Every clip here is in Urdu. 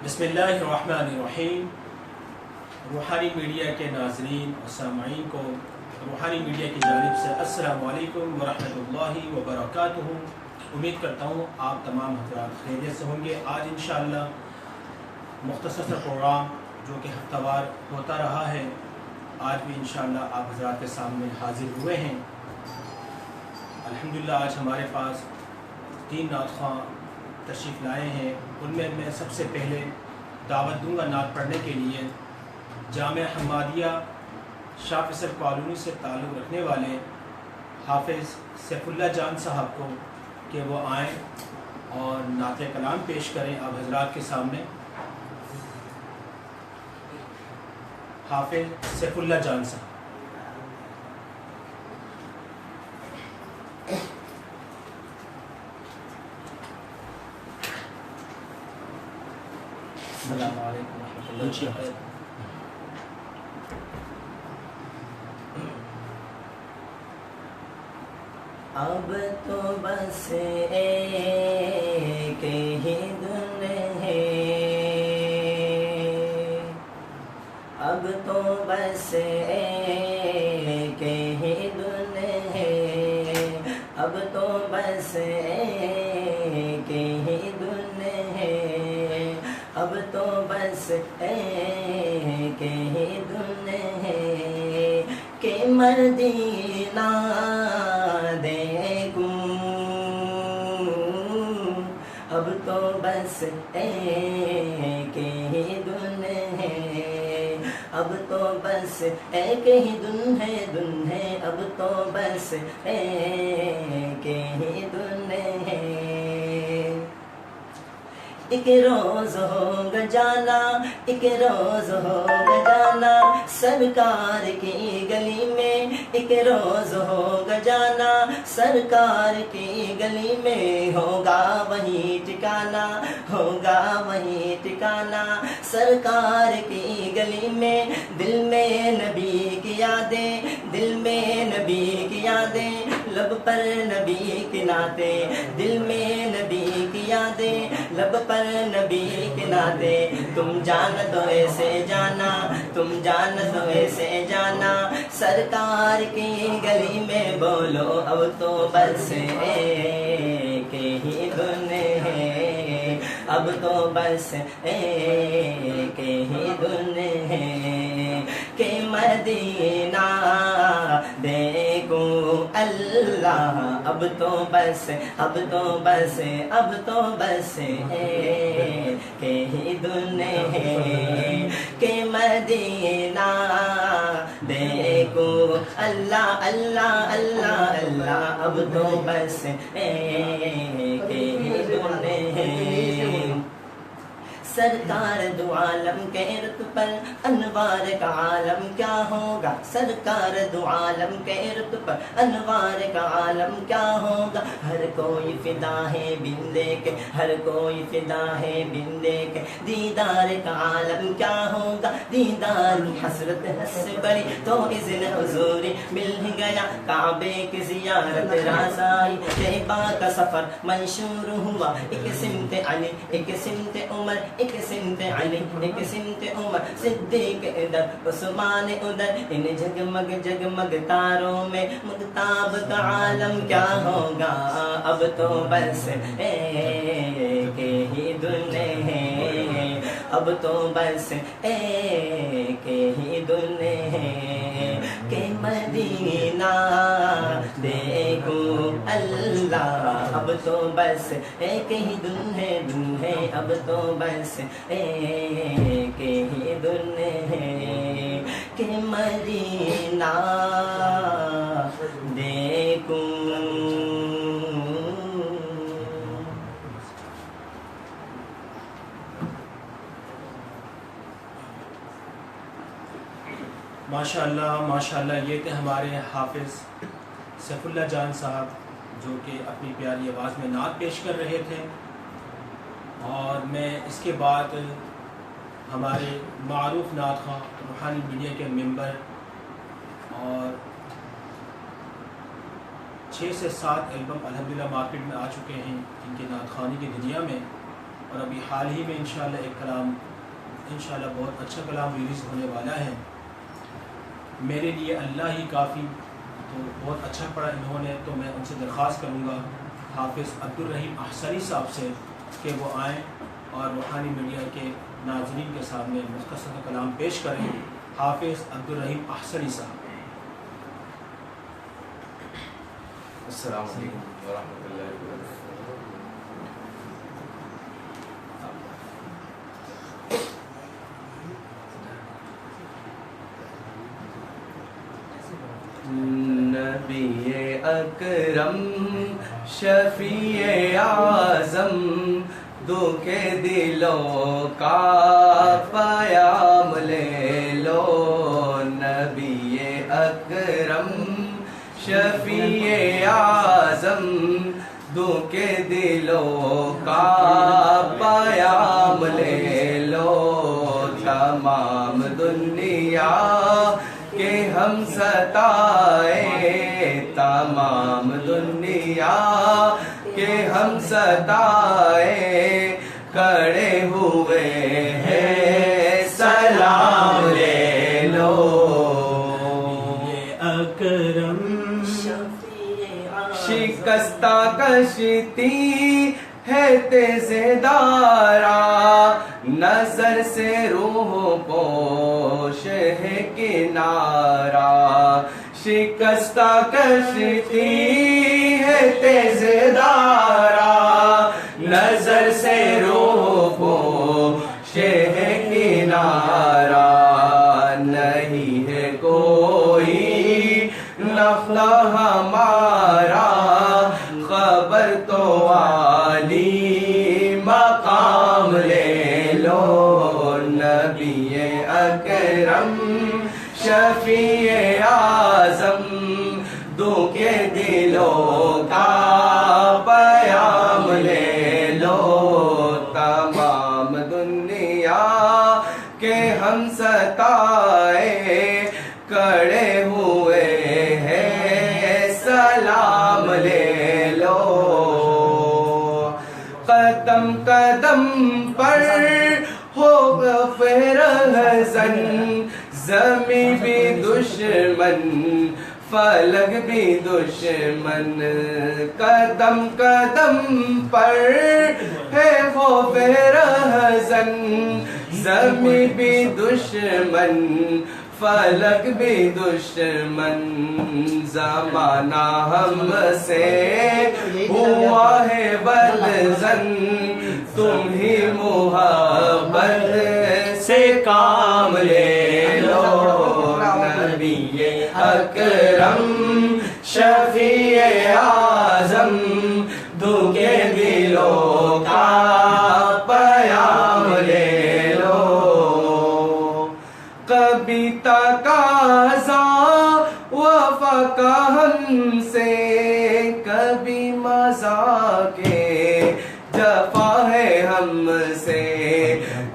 بسم اللہ الرحمن الرحیم۔ روحانی میڈیا کے ناظرین اور سامعین کو روحانی میڈیا کی جانب سے السلام علیکم ورحمۃ اللہ وبرکاتہ۔ امید کرتا ہوں آپ تمام حضرات خیریت سے ہوں گے۔ آج انشاءاللہ مختصر سا پروگرام جو کہ ہفتہ وار ہوتا رہا ہے، آج بھی انشاءاللہ آپ حضرات کے سامنے حاضر ہوئے ہیں۔ الحمدللہ آج ہمارے پاس 3 نعت خواں تشریف لائے ہیں۔ ان میں سب سے پہلے دعوت دوں گا نعت پڑھنے کے لیے جامعہ حمادیہ شاہ فیصل کالونی سے تعلق رکھنے والے حافظ سیف اللہ جان صاحب کو کہ وہ آئیں اور نعت کلام پیش کریں آپ حضرات کے سامنے۔ حافظ سیف اللہ جان صاحب۔ السلام علیکم ورحمۃ اللہ وبرکاتہ۔ اب تو بس ایک ہی دن ہے، اب تو بس ایک ہی دن ہے، اب تو بس ایک ہی دن ہے، اب تو بس ایک ہی دن ہے کہ مدینہ دیکھوں، اب تو بس ایک ہی دن ہے، اب تو بس ایک ہی دن ہے، اب تو بس ایک ہی دن ہے۔ ایک روز ہوگا جانا، ایک روز ہوگا جانا سرکار کی گلی میں، ایک روز ہوگا جانا سرکار کی گلی میں، ہوگا وہی ٹھکانا، ہوگا وہی ٹھکانا سرکار کی گلی میں۔ دل میں نبی کی یادیں، دل میں نبی کی یادیں، لب پر نبی کی نعتیں، دل میں نبی کی یادیں، لب پر نبی کے ناطے۔ تم جان دو ایسے جانا، تم جان دو ایسے جانا سرکار کی گلی میں، بولو اب تو بس ایک ہی دن ہے، اب تو بس ایک ہی دن ہے کہ مدینہ دیکھوں اللہ، اب تو بس، اب تو بس، اب تو بس ایک ہی دن ہے کہ مدینہ دیکھوں اللہ اللہ اللہ اللہ، اب تو بس ایک ہی دن ہے۔ سرکار دو عالم کے ارد پر انوار کا عالم کیا ہوگا، سرکار دو عالم کے ارد پر انوار کا عالم کیا ہوگا، ہر کوئی فدا ہے بندے کے، ہر کوئی فدا ہے بندے کے، دیدار کا عالم کیا ہوگا، دیدار حسرت حس بڑی تو اذن حضور مل گیا، کعبے کی زیارت راز آئی، طیبہ کا سفر منشور ہوا، ایک سمت علی ایک سمت عمر، ایک سمت علی ایک سمت عمر، صدیق ادھر عثمان ادھر، ان جگمگ جگمگ تاروں میں مغتاب کا عالم کیا ہوگا، اب تو بس ایک ہی دن ہے، اب تو بس ایک ہی دن ہے کہ مدینہ دیکھوں اللہ، اب تو بس ایک ہی دن ہے، اب تو بس ایک ہی دن ہے کہ مدینہ دیکھوں۔ ماشاءاللہ ماشاءاللہ، یہ تھے ہمارے حافظ سیف اللہ جان صاحب جو کہ اپنی پیاری آواز میں نعت پیش کر رہے تھے، اور میں اس کے بعد ہمارے معروف نعت خواں روحانی میڈیا کے ممبر اور 6 سے 7 البم الحمدللہ مارکیٹ میں آ چکے ہیں ان کے نعت خوانی کی دنیا میں، اور ابھی حال ہی میں انشاءاللہ ایک کلام انشاءاللہ بہت اچھا کلام ریلیز ہونے والا ہے، میرے لیے اللہ ہی کافی، تو بہت اچھا پڑھا انہوں نے، تو میں ان سے درخواست کروں گا حافظ عبدالرحیم احسنی صاحب سے کہ وہ آئیں اور روحانی میڈیا کے ناظرین کے سامنے مختصر کلام پیش کریں۔ حافظ عبدالرحیم احسنی صاحب۔ السلام علیکم ورحمۃ اللہ وبرکاتہ۔ نبی اکرم شفیع اعظم دکھ دلوں کا پیام لے لو، نبی اکرم شفیع اعظم دکھ دلوں کا پیام لے لو، تمام دنیا کہ ہم ستائے، تمام دنیا کہ ہم ستائے، کھڑے ہوئے ہیں سلام لے لو، یہ اکرم شکستہ کشتی ہے تیز دارا، نظر سے روح پوش ہے کنارہ، شکستہ کشتی ہے تیز دارا، نظر سے روح پوش ہے کنارہ، نہیں ہے کوئی نفع ہمارا، خبر تو عالی مقام لے لو، نبی اکرم شفیع اعظم دکھ دلوں کا پیام لے لو، تمام دنیا کہ ہم ستائے، کھڑے ہوئے ہیں سلام لے لو، قدم قدم پر ہو پھر حزن، زمین بھی دشمن فلک بھی دشمن، قدم قدم پر ہے خوف حزن، زمین بھی دشمن فلک بھی دشمن، زمانہ ہم سے ہوا ہے بدظن، تم ہی محبت سے کام لے لو، نبی اکرم شفیع اعظم دکھ دلوں کا پیام لے لو، کبھی تقاضا وفا کا ہم سے، کبھی مذاق جفا ہے ہم سے،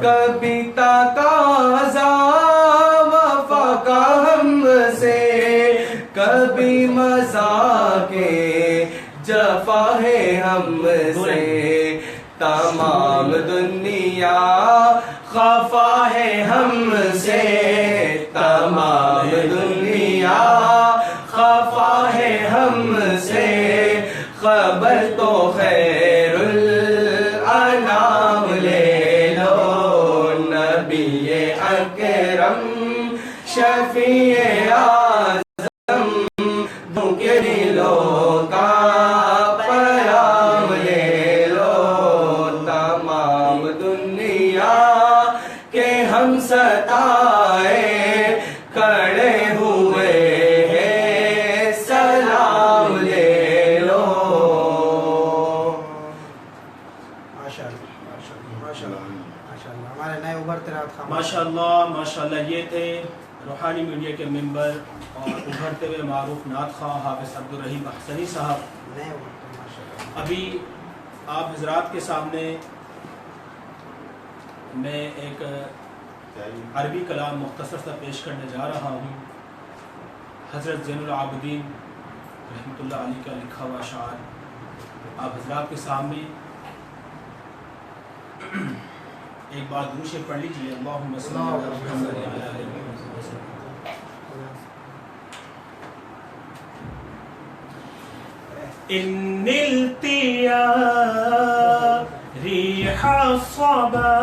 کبھی تقاضا وفا کا ہم سے، کبھی مذاق جفا ہے ہم سے، تمام دنیا خفا ہے ہم سے، تمام دنیا خفا ہے ہم سے، خبر تو خیر الانام لے لو، نبی اکرم شفیع اعظم دکھ دلوں کا پیام لے لو، تمام دنیا کہ ہم ستائے، کھڑے ہوئے ہیں سلام لے لو۔ ہمارے نئے ابھرتے رہا ماشاءاللہ یہ تھے روحانی میڈیا کے ممبر اور ابھرتے ہوئے معروف نعت خواں حافظ عبدالرحیم احسنی صاحب۔ نئے ابھرتے ماشاءاللہ۔ ابھی آپ حضرات کے سامنے میں ایک عربی کلام مختصر سا پیش کرنے جا رہا ہوں، حضرت زین العابدین رحمۃ اللہ علیہ کا لکھا ہوا اشعار آپ حضرات کے سامنے۔ ایک بار درود شریف پڑھ لیجیے. اللہم صل علی محمد وعلی آل محمد وسلم. إن التيا ريح الصبا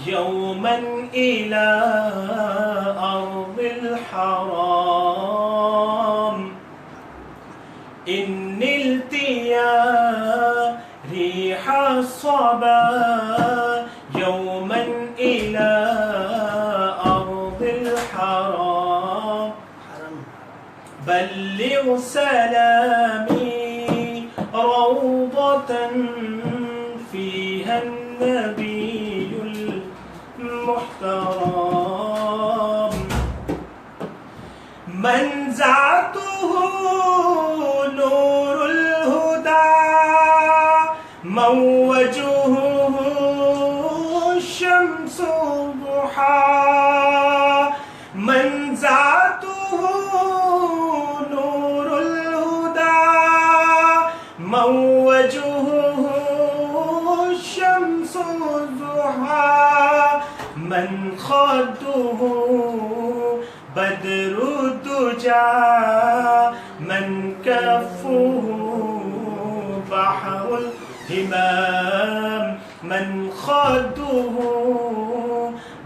يوما إلى أرض الحرام. إن التيا ريح الصبا يوما إلى أرض الحرام. بلغ سلامي روضة فيها النبي المحترم. منزعته نور الهدى موجه الشمس ضحى. منزعته نور الهدى موجه الشمس ضحى. من خده بدر الدجى من كفه بحر الهمام. من خده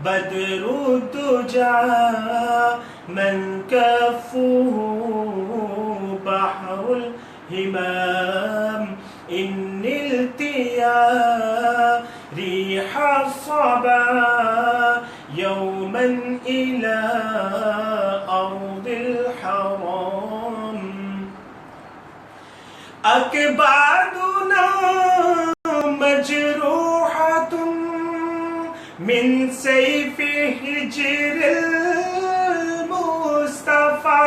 بدر الدجى من كفه بحر الهمام. إن التيا ريح الصبا يوما إلى أرض الحرام. أكبادنا مجروحة من سيف هجر المصطفى.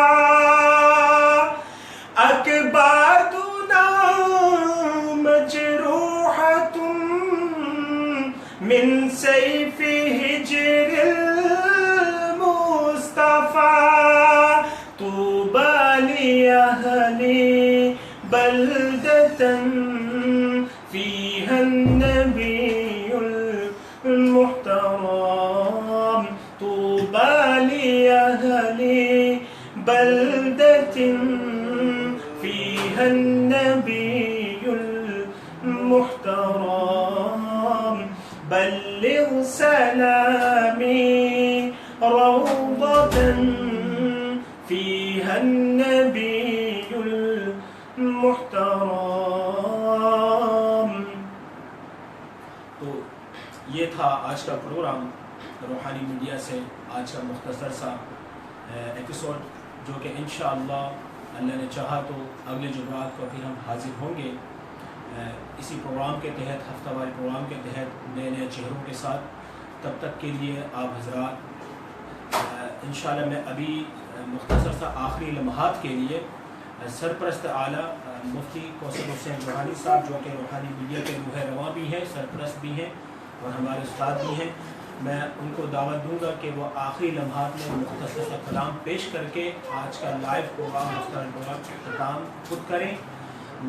أكبادنا مجروحة من سيف هجر المصطفى. طوبى لأهل بلدة فيها النبي المحترم. طوبى لأهل بلدة فيها النبي المحترم. بلغ سلامي روضة فيها النبي المحترم. تو یہ تھا آج کا پروگرام روحانی میڈیا سے، آج کا مختصر سا ایپیسوڈ، جو کہ انشاءاللہ اللہ نے چاہا تو اگلے جمعرات کو پھر ہم حاضر ہوں گے اسی پروگرام کے تحت، ہفتہ واری پروگرام کے تحت، نئے نئے چہروں کے ساتھ. تب تک کے لیے آپ حضرات انشاءاللہ میں ابھی مختصر سا آخری لمحات کے لیے سرپرست اعلیٰ مفتی کوثر حسین روحانی صاحب، جو کہ روحانی میڈیا کے روح رواں بھی ہیں، سرپرست بھی ہیں اور ہمارے استاد بھی ہیں، میں ان کو دعوت دوں گا کہ وہ آخری لمحات میں مختصر سا کلام پیش کر کے آج کا لائیو پروگرام اختتام خود کریں.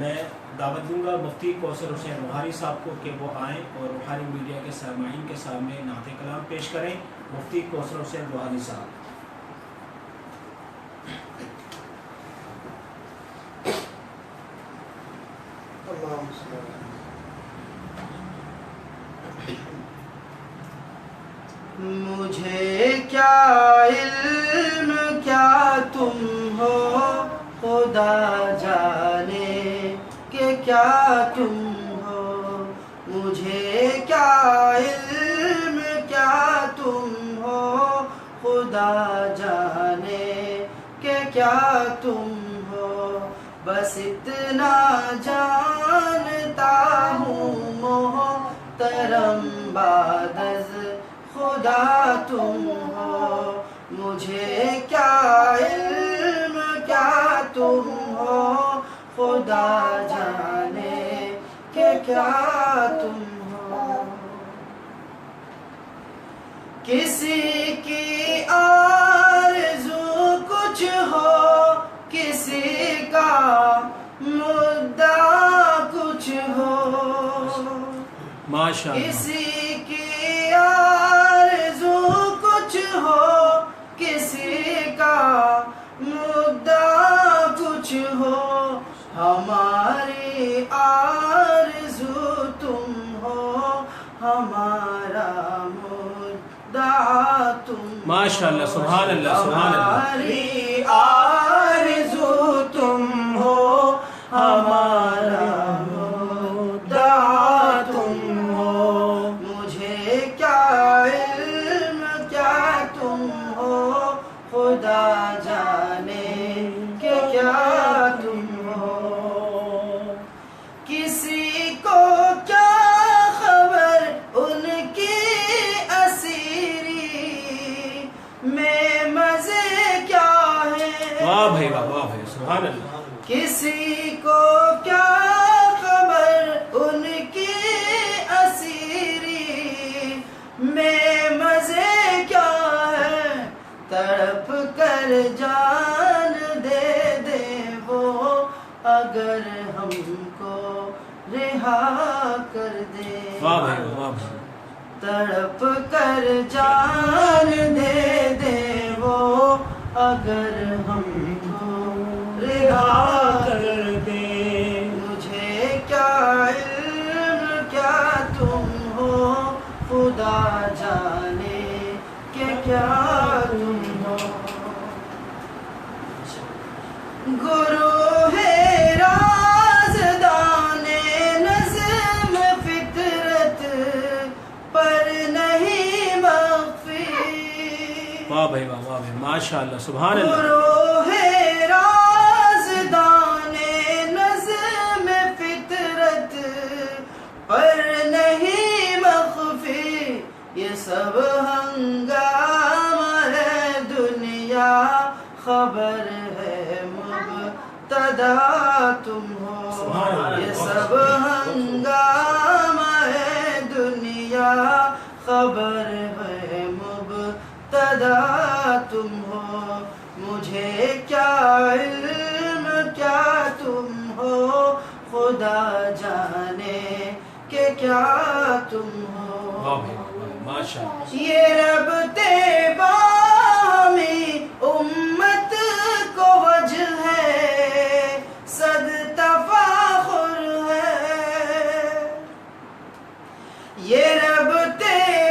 میں دعوت دوں گا مفتی کوثر حسین روحانی صاحب کو کہ وہ آئیں اور روحانی میڈیا کے سامعین کے سامنے نعت کلام پیش کریں. مفتی کوثر حسین روحانی صاحب. مجھے کیا علم کیا تم ہو خدا جانے کہ کیا تم ہو. مجھے کیا علم کیا تم ہو خدا جانے کہ کیا تم ہو. بس اتنا جانتا ہوں محترم بعد از خدا تم ہو. مجھے کیا علم کیا تم ہو خدا جانے کہ کیا تم ہو. کسی کی آرزو کچھ ہو، کسی کا مدعا کچھ ہو. ماشاء اللہ. کسی کی آرزو کچھ ہو، کسی کا مدعا کچھ ہو، ہماری آرزو تم ہو، ہمارا مدعا تم ہو. ماشاء اللہ، سبحان اللہ، سبحان اللہ. ہماری آرزو تم ہو، ہمارا مدعا تم ہو. مجھے کیا علم کیا تم ہو، خدا جانے کہ کیا تم ہو. کسی کو کیا خبر ان کی اسیری میں مزے کیا ہے. واہ بھائی واہ، واہ بھائی، سبحان اللہ. کسی کو کیا خبر ان کی اسیری میں مزے کیا ہے. تڑپ کر جان دے دے وہ اگر ہم کو رہا کر دے. واہ بھائی واہ بھائی. تڑپ کر جان دے دے وہ اگر ہم کو رہا کر دے. مجھے کیا علم کیا تم ہو، خدا جانے کہ کیا تم ہو. گروہ رازدان نظم فطرت پر نہیں مخفی. واہ بھائی واہ، واہ بھائی، ماشاء اللہ، سبحان اللہ. گروہ رازدان نظم فطرت پر نہیں مخفی. یہ سب ہنگامہ ہے دنیا، خبر ہے مبتدا تم ہو. یہ سب ہنگامہ ہے دنیا، خبر ہے مبتدا تم ہو. مجھے کیا علم کیا تم ہو، خدا جانے کہ کیا تم ہو. واہ بھائی واہ، ماشاء اللہ. یہ رب بامی امت کو وجہ ہے، صد تفاخر ہے. یہ رب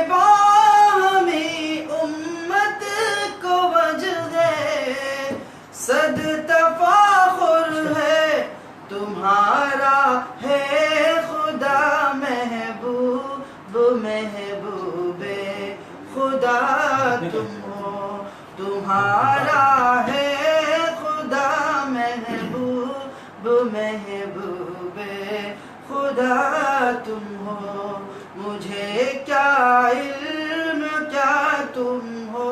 بامی امت کو وجہ ہے، صد تفاخر ہے. تمہارا ہے خدا محبوب، محبوب خدا تم ہو. تمہارا ہے خدا محبوب، محبوب خدا تم ہو. مجھے کیا علم کیا تم ہو،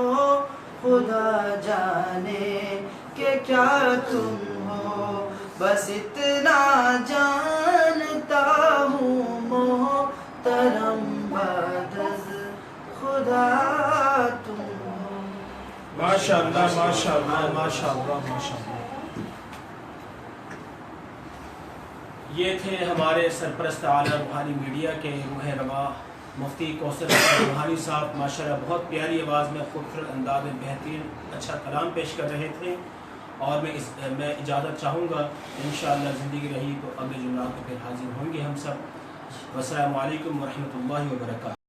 خدا جانے کہ کیا تم ہو. بس اتنا جانتا ہوں محترم بعد از خدا تم ہو. ماشاء اللہ، ماشاء اللہ، ماشاء اللہ، ماشاء اللہ. یہ تھے ہمارے سرپرست اعلیٰ روحانی میڈیا کے روح رواں مفتی کوثر روحانی صاحب. ماشاءاللہ بہت پیاری آواز میں، خوبصورت انداز میں بہترین اچھا کلام پیش کر رہے تھے. اور میں اجازت چاہوں گا، انشاءاللہ زندگی رہی تو اگلے جمعرات کو پھر حاضر ہوں گے ہم سب. والسلام علیکم ورحمۃ اللہ وبرکاتہ.